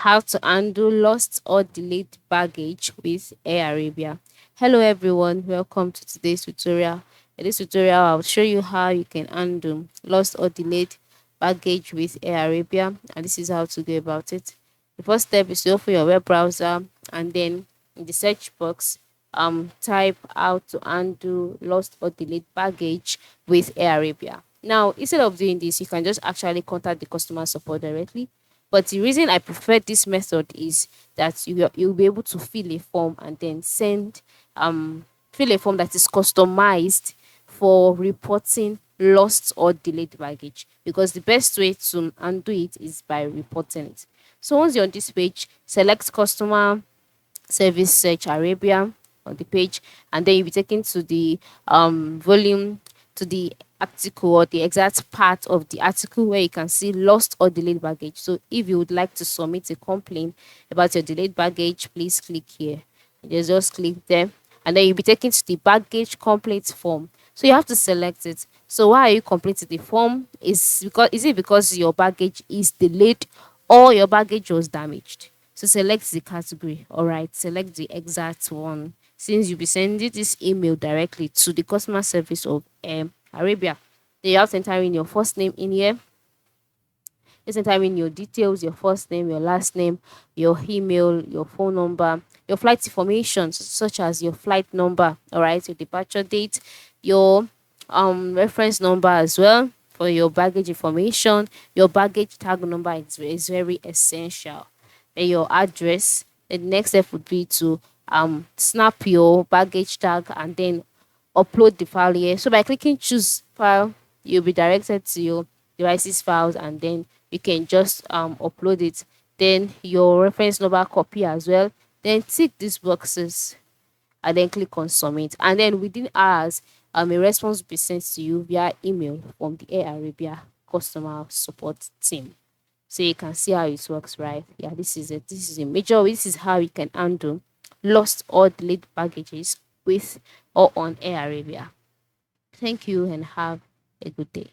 How to handle lost or delayed baggage with Air Arabia. Hello everyone, welcome to today's tutorial. In this tutorial, I'll show you how you can handle lost or delayed baggage with Air Arabia, and this is how to go about it. The first step is to open your web browser, and then in the search box, type how to handle lost or delayed baggage with Air Arabia. Now, instead of doing this, you can just actually contact the customer support directly, but the reason I prefer this method is that you'll be able to fill a form and then fill a form that is customized for reporting lost or delayed baggage, because the best way to undo it is by reporting it. So once you're on this page, select customer service search Arabia on the page, and then you'll be taken to the volume, to the article or the exact part of the article where you can see lost or delayed baggage. So if you would like to submit a complaint about your delayed baggage, please click here. Just click there, and then you'll be taken to the baggage complaint form. So you have to select it. So why are you completing the form? Is it because your baggage is delayed or your baggage was damaged? So select the category. All right, select the exact one, since you'll be sending this email directly to the customer service of Arabia. Then you have to enter in your first name in here. Just enter in your details, your first name, your last name, your email, your phone number, your flight information, such as your flight number, all right, your departure date, your reference number as well for your baggage information. Your baggage tag number is very essential. Then your address. The next step would be to snap your baggage tag and then upload the file here. So by clicking choose file, you'll be directed to your devices files, and then you can just upload it. Then your reference number copy as well. Then tick these boxes and then click on submit. And then within hours, a response will be sent to you via email from the Air Arabia customer support team. So you can see how it works, right? Yeah, this is it. This is a major way. This is how you can handle lost or delayed baggages with or on Air Arabia. Thank you and have a good day.